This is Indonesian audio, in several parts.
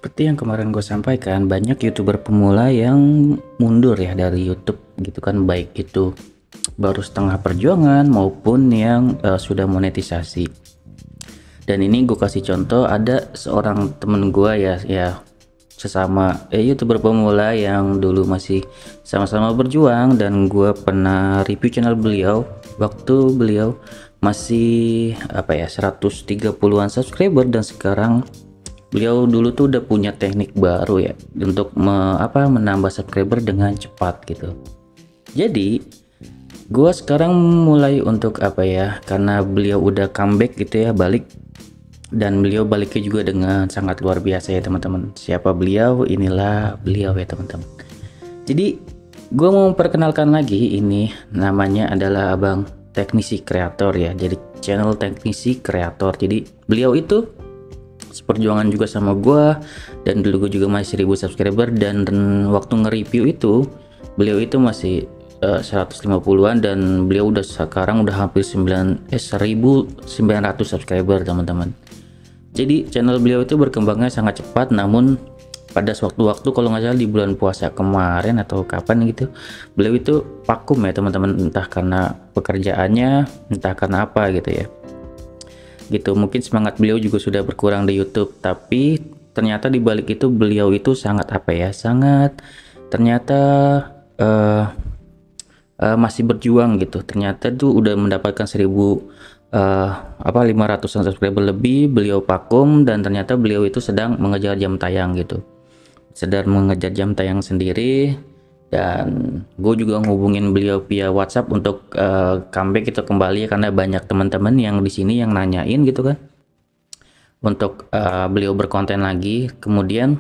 Seperti yang kemarin gue sampaikan, banyak YouTuber pemula yang mundur ya dari YouTube gitu kan, baik itu baru setengah perjuangan maupun yang sudah monetisasi. Dan ini gue kasih contoh, ada seorang temen gue ya sesama YouTuber pemula yang dulu masih sama-sama berjuang, dan gue pernah review channel beliau waktu beliau masih 130-an subscriber, dan sekarang beliau dulu tuh udah punya teknik baru ya untuk menambah subscriber dengan cepat gitu. Jadi gua sekarang mulai untuk karena beliau udah comeback gitu ya, balik, dan beliau baliknya juga dengan sangat luar biasa ya teman-teman. Siapa beliau? Inilah beliau ya teman-teman. Jadi gua mau memperkenalkan lagi, ini namanya adalah Abang Teknisi Kreator ya. Jadi channel Teknisi Kreator. Jadi beliau itu seperjuangan juga sama gua, dan dulu gue juga masih 1000 subscriber, dan waktu nge-review itu beliau itu masih 150-an, dan beliau udah sekarang udah hampir 1900 subscriber teman-teman. Jadi channel beliau itu berkembangnya sangat cepat, namun pada sewaktu-waktu kalau nggak salah di bulan puasa kemarin atau kapan gitu, beliau itu vakum ya teman-teman, entah karena pekerjaannya, entah karena apa gitu ya. Gitu, mungkin semangat beliau juga sudah berkurang di YouTube, tapi ternyata di balik itu beliau itu sangat sangat ternyata masih berjuang gitu. Ternyata tuh udah mendapatkan 1500-an subscriber lebih, beliau vakum, dan ternyata beliau itu sedang mengejar jam tayang gitu, sedang mengejar jam tayang sendiri. Dan gue juga ngubungin beliau via WhatsApp untuk comeback itu kembali, karena banyak teman-teman yang di sini yang nanyain gitu kan untuk beliau berkonten lagi. Kemudian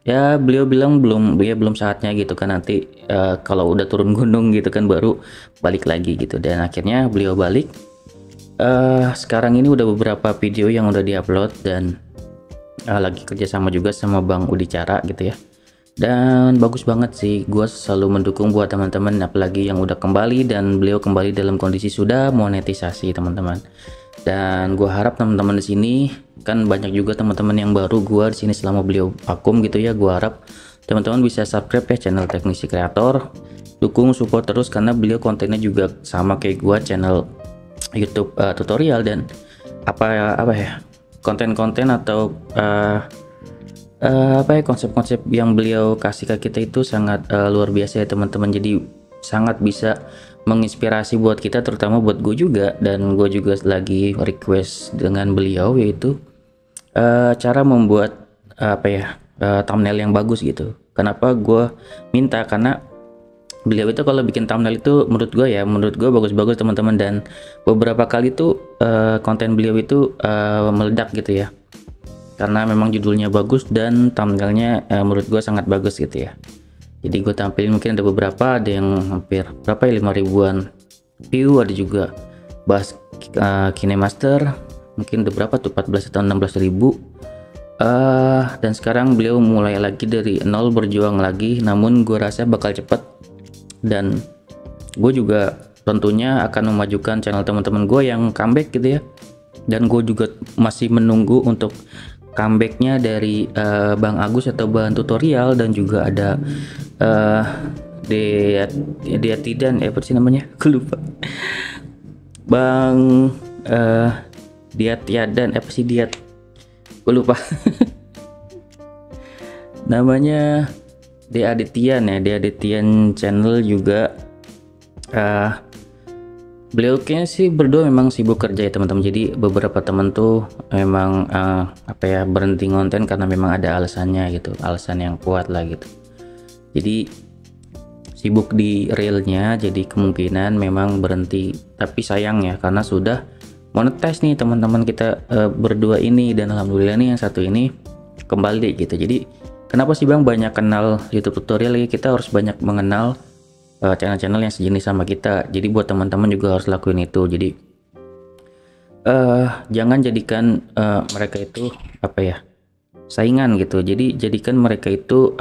ya beliau bilang belum saatnya gitu kan, nanti kalau udah turun gunung gitu kan baru balik lagi gitu. Dan akhirnya beliau balik. Sekarang ini udah beberapa video yang udah diupload, dan lagi kerjasama juga sama Bang Udicara gitu ya. Dan bagus banget sih, gue selalu mendukung buat teman-teman, apalagi yang udah kembali, dan beliau kembali dalam kondisi sudah monetisasi teman-teman. Dan gue harap teman-teman di sini kan banyak juga teman-teman yang baru gue di sini selama beliau vakum gitu ya. Gue harap teman-teman bisa subscribe ya channel Teknisi Kreator, dukung support terus, karena beliau kontennya juga sama kayak gue, channel YouTube tutorial dan konten-konten atau konsep-konsep yang beliau kasih ke kita itu sangat luar biasa ya teman-teman. Jadi sangat bisa menginspirasi buat kita, terutama buat gue juga. Dan gue juga lagi request dengan beliau, yaitu cara membuat thumbnail yang bagus gitu. Kenapa gue minta? Karena beliau itu kalau bikin thumbnail itu menurut gue bagus-bagus teman-teman, dan beberapa kali tuh konten beliau itu meledak gitu ya, karena memang judulnya bagus dan thumbnailnya menurut gue sangat bagus gitu ya. Jadi gue tampilin, mungkin ada beberapa, ada yang hampir 5.000-an view, ada juga bahas KineMaster, mungkin ada berapa tuh, 14 atau 16.000. Dan sekarang beliau mulai lagi dari nol, berjuang lagi, namun gue rasa bakal cepet. Dan gue juga tentunya akan memajukan channel teman-teman gue yang comeback gitu ya. Dan gue juga masih menunggu untuk comebacknya dari Bang Agus atau Bang Tutorial, dan juga ada Diatidan apa sih namanya, gue lupa, Bang Diatiadan apa sih, gue lupa namanya, Diaditian channel juga. Beliau kayaknya sih berdua memang sibuk kerja ya teman-teman. Jadi beberapa teman tuh memang berhenti konten karena memang ada alasannya gitu, alasan yang kuat lah gitu. Jadi sibuk di realnya, jadi kemungkinan memang berhenti. Tapi sayang ya, karena sudah monetize nih teman-teman kita berdua ini, dan alhamdulillah nih yang satu ini kembali gitu. Jadi kenapa sih Bang banyak kenal YouTube tutorial ya? Kita harus banyak mengenal channel-channel yang sejenis sama kita. Jadi buat teman-teman juga harus lakuin itu. Jadi jangan jadikan mereka itu saingan gitu. Jadi jadikan mereka itu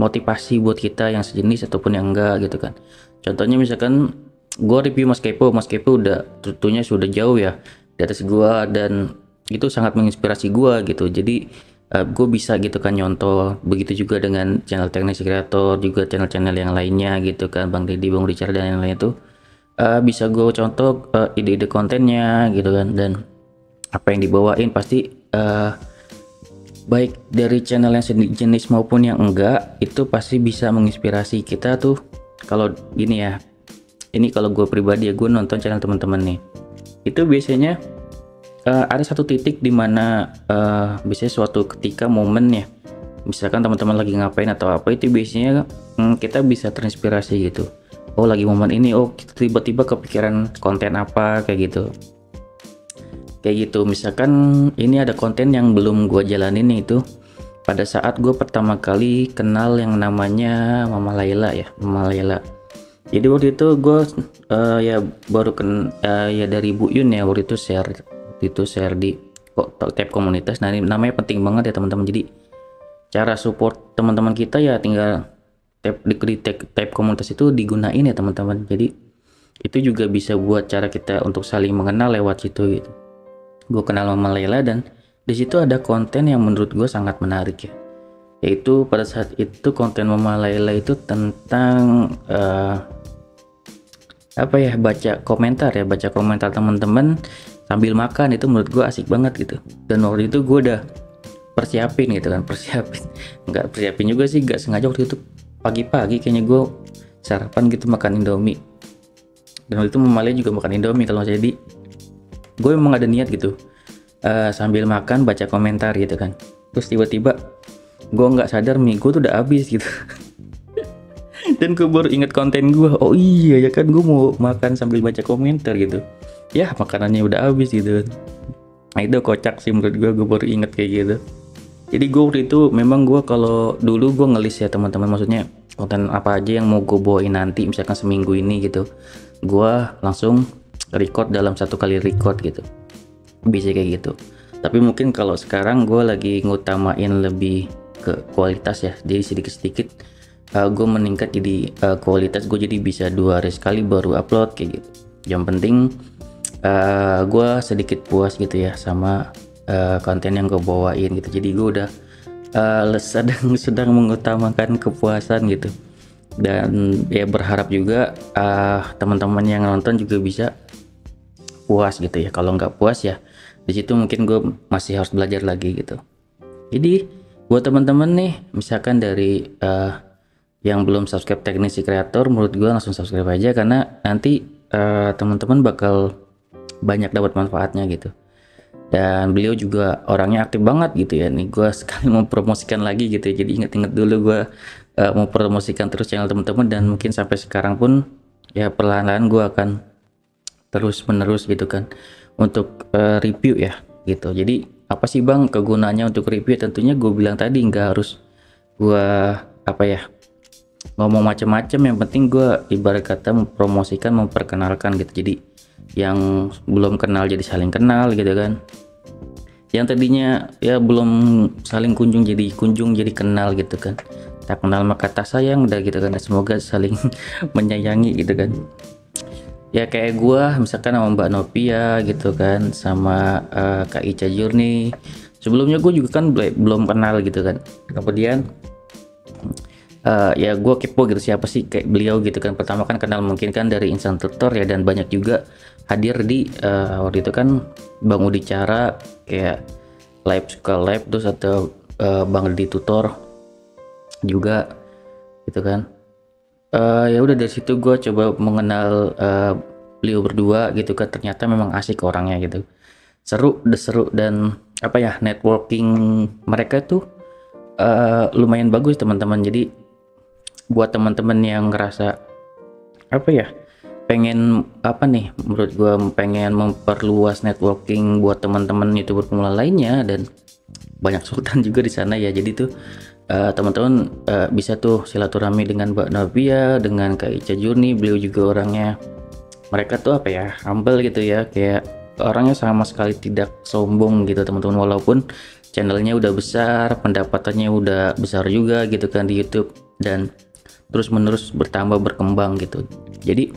motivasi buat kita yang sejenis ataupun yang enggak gitu kan. Contohnya misalkan gue review Mas Kepo udah tentunya sudah jauh ya di atas gua, dan itu sangat menginspirasi gue gitu. Jadi gue bisa gitu kan nyontoh. Begitu juga dengan channel teknisi kreator, juga channel-channel yang lainnya gitu kan, Bang Deddy, Bang Richard dan yang lain itu bisa gue contoh ide-ide kontennya gitu kan, dan apa yang dibawain pasti baik dari channel yang sejenis maupun yang enggak, itu pasti bisa menginspirasi kita tuh. Kalau gini ya, ini kalau gue pribadi ya, gue nonton channel teman-teman nih, itu biasanya ada satu titik dimana biasanya suatu ketika momen ya, misalkan teman-teman lagi ngapain atau apa, itu biasanya kita bisa terinspirasi gitu. Oh lagi momen ini, oh tiba-tiba kepikiran konten apa kayak gitu. Misalkan ini ada konten yang belum gue jalanin nih, itu pada saat gue pertama kali kenal yang namanya Mama Layla ya, Mama Layla. Jadi waktu itu gue ya baru ya dari Bu Yun ya, waktu itu share di tab komunitas. Nah ini namanya penting banget ya teman-teman. Jadi cara support teman-teman kita ya tinggal di tab komunitas itu digunain ya teman-teman. Jadi itu juga bisa buat cara kita untuk saling mengenal lewat situ gitu. Gue kenal Mama Layla dan di situ ada konten yang menurut gue sangat menarik ya, yaitu pada saat itu konten Mama Layla itu tentang apa ya, baca komentar teman-teman sambil makan. Itu menurut gue asik banget gitu, dan waktu itu gue udah persiapin gitu kan, nggak persiapin juga sih, nggak sengaja. Waktu itu pagi-pagi kayaknya gue sarapan gitu makan Indomie, dan waktu itu Mama Layla juga makan Indomie kalau nggak. Jadi gue memang ada niat gitu sambil makan baca komentar gitu kan, terus tiba-tiba gue nggak sadar mie gue tuh udah habis gitu. Dan gue baru inget konten gue, oh iya ya kan gue mau makan sambil baca komentar gitu ya, makanannya udah habis gitu. Nah itu kocak sih menurut gue baru inget kayak gitu. Jadi gue waktu itu memang gue kalau dulu gue ngelis ya teman-teman, maksudnya konten apa aja yang mau gue bawain nanti, misalkan seminggu ini gitu, gue langsung record dalam satu kali record gitu, bisa kayak gitu. Tapi mungkin kalau sekarang gue lagi ngutamain lebih ke kualitas ya, jadi sedikit-sedikit gue meningkat jadi kualitas gue, jadi bisa 2 hari sekali baru upload kayak gitu. Yang penting gue sedikit puas gitu ya sama konten yang gue bawain gitu. Jadi gue udah sedang mengutamakan kepuasan gitu, dan ya berharap juga teman-teman yang nonton juga bisa puas gitu ya. Kalau nggak puas ya di situ mungkin gue masih harus belajar lagi gitu. Jadi buat teman-teman nih, misalkan dari yang belum subscribe teknisi kreator, menurut gue langsung subscribe aja, karena nanti teman-teman bakal banyak dapat manfaatnya gitu. Dan beliau juga orangnya aktif banget gitu ya. Nih gue sekali mau promosikan lagi gitu ya, jadi inget-inget dulu gue mau promosikan terus channel teman-teman, dan mungkin sampai sekarang pun ya perlahan-lahan gue akan terus menerus gitu kan untuk review ya gitu. Jadi apa sih Bang kegunaannya untuk review? Tentunya gue bilang tadi nggak harus gue apa ya ngomong macam-macam, yang penting gue ibarat kata mempromosikan, memperkenalkan gitu. Jadi yang belum kenal jadi saling kenal gitu kan, yang tadinya ya belum saling kunjung jadi kenal gitu kan, tak kenal maka tak sayang udah gitu kan. Semoga saling menyayangi gitu kan. Ya kayak gua misalkan sama Mbak Novia gitu kan, sama Kak Ica Jurni, sebelumnya gue juga kan belum kenal gitu kan. Kemudian ya gue kepo gitu siapa sih kayak beliau gitu kan. Pertama kan kenal mungkin kan dari Instant Tutor ya, dan banyak juga hadir di waktu itu kan Bang Udi Cara kayak live terus atau Bang Deddy Tutor juga gitu kan. Ya udah dari situ gue coba mengenal beliau berdua gitu kan. Ternyata memang asik orangnya gitu, seru dan apa ya, networking mereka tuh lumayan bagus teman-teman. Jadi buat teman-teman yang ngerasa apa ya, pengen apa nih, menurut gue pengen memperluas networking buat teman-teman YouTuber pemula lainnya, dan banyak sultan juga di sana ya. Jadi tuh teman-teman bisa tuh silaturahmi dengan Mbak Novia, dengan Kak Ica Jurni. Beliau juga orangnya, mereka tuh apa ya, humble gitu ya, kayak orangnya sama sekali tidak sombong gitu teman-teman. Walaupun channelnya udah besar, pendapatannya udah besar juga gitu kan di YouTube, dan terus menerus bertambah berkembang gitu. Jadi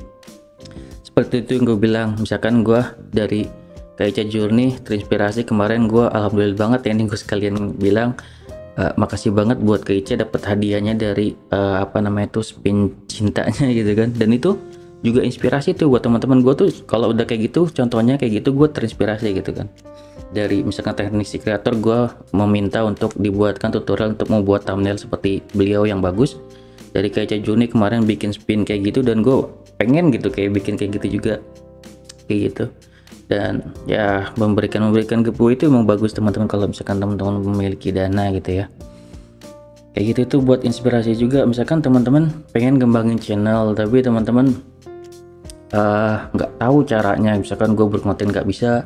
seperti itu yang gue bilang, misalkan gue dari Kak Ica Journey terinspirasi kemarin, gue alhamdulillah banget ya nih, gue sekalian bilang makasih banget buat Kak Ica dapat hadiahnya dari apa namanya tuh, spin cintanya gitu kan. Dan itu juga inspirasi tuh buat teman-teman gue tuh, kalau udah kayak gitu contohnya kayak gitu gue terinspirasi gitu kan. Dari misalkan teknisi kreator, gue meminta untuk dibuatkan tutorial untuk membuat thumbnail seperti beliau yang bagus. Dari Kak Ica Journey kemarin bikin spin kayak gitu, dan gue pengen gitu kayak bikin kayak gitu juga kayak gitu. Dan ya memberikan giveaway itu emang bagus teman-teman, kalau misalkan teman-teman memiliki dana gitu ya. Kayak gitu itu buat inspirasi juga. Misalkan teman-teman pengen ngembangin channel tapi teman-teman nggak tahu caranya, misalkan gue berkonten nggak bisa,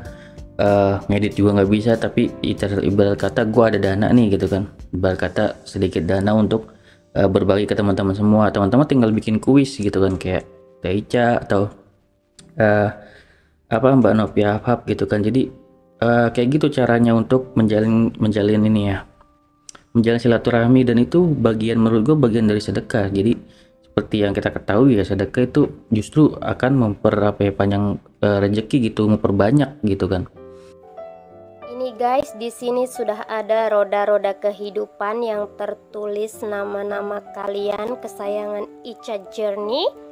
ngedit juga nggak bisa, tapi ibarat kata gue ada dana nih gitu kan, ibarat kata sedikit dana untuk berbagi ke teman-teman semua. Teman-teman tinggal bikin kuis gitu kan, kayak Ica atau apa Mbak Novia Hap gitu kan. Jadi kayak gitu caranya untuk menjalin ini ya, menjalin silaturahmi. Dan itu bagian, menurut gue bagian dari sedekah. Jadi seperti yang kita ketahui ya, sedekah itu justru akan panjang rezeki gitu, memperbanyak gitu kan. Ini guys, di sini sudah ada roda-roda kehidupan yang tertulis nama-nama kalian kesayangan Ica Journey.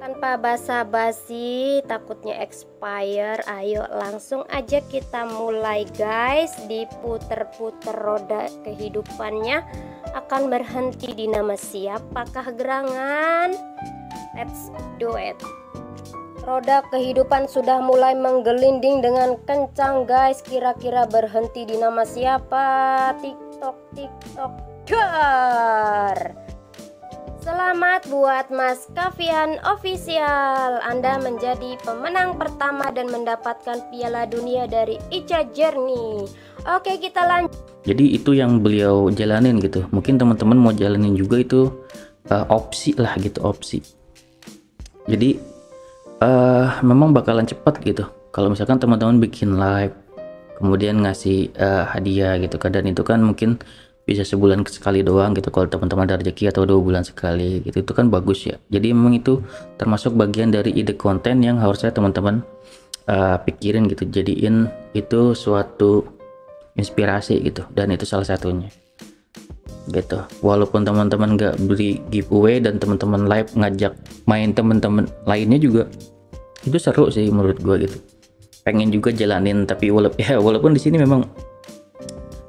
Tanpa basa-basi, takutnya expire, ayo langsung aja kita mulai guys. Diputer-puter roda kehidupannya akan berhenti di nama siapakah gerangan. Let's do it. Roda kehidupan sudah mulai menggelinding dengan kencang guys. Kira-kira berhenti di nama siapa? TikTok, TikTok, dar. Selamat buat Mas Kavian Official. Anda menjadi pemenang pertama dan mendapatkan Piala Dunia dari Ica Journey. Oke, kita lanjut. Jadi itu yang beliau jalanin gitu. Mungkin teman-teman mau jalanin juga, itu opsi lah gitu, opsi. Jadi memang bakalan cepat gitu kalau misalkan teman-teman bikin live kemudian ngasih hadiah gitu kan. Dan itu kan mungkin bisa sebulan sekali doang gitu kalau teman-teman ada rezeki, atau 2 bulan sekali gitu. Itu kan bagus ya. Jadi memang itu termasuk bagian dari ide konten yang harusnya teman-teman pikirin gitu, jadiin itu suatu inspirasi gitu. Dan itu salah satunya gitu. Walaupun teman-teman nggak beri giveaway dan teman-teman live ngajak main teman-teman lainnya juga, itu seru sih menurut gue gitu. Pengen juga jalanin, tapi walaupun di sini memang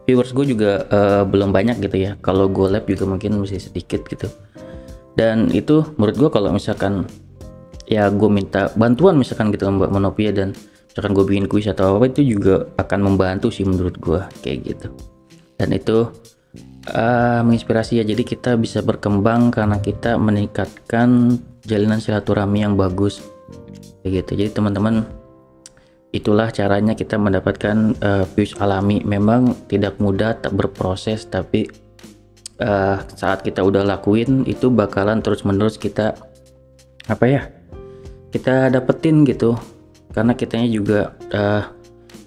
viewers gue juga belum banyak gitu ya. Kalau gue live juga mungkin masih sedikit gitu. Dan itu menurut gue kalau misalkan ya gue minta bantuan misalkan gitu Mbak Monopia, dan misalkan gue bikin kuis atau apa, itu juga akan membantu sih menurut gue kayak gitu. Dan itu menginspirasi ya. Jadi kita bisa berkembang karena kita meningkatkan jalinan silaturahmi yang bagus kayak gitu. Jadi teman-teman, itulah caranya kita mendapatkan views alami. Memang tidak mudah, tak berproses, tapi saat kita udah lakuin itu bakalan terus-menerus kita kita dapetin gitu. Karena kitanya juga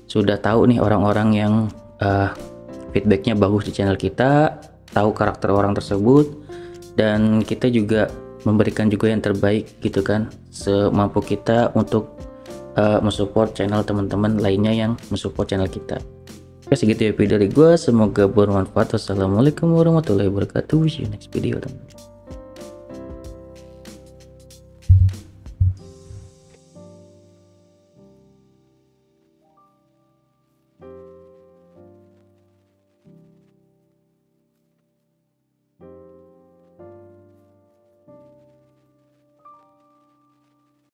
sudah tahu nih orang-orang yang feedbacknya bagus di channel kita, tahu karakter orang tersebut, dan kita juga memberikan juga yang terbaik gitu kan, semampu kita untuk mensupport channel teman-teman lainnya yang mensupport channel kita. Oke, segitu ya video dari gue, semoga bermanfaat. Wassalamualaikum warahmatullahi wabarakatuh. See you next video teman-teman.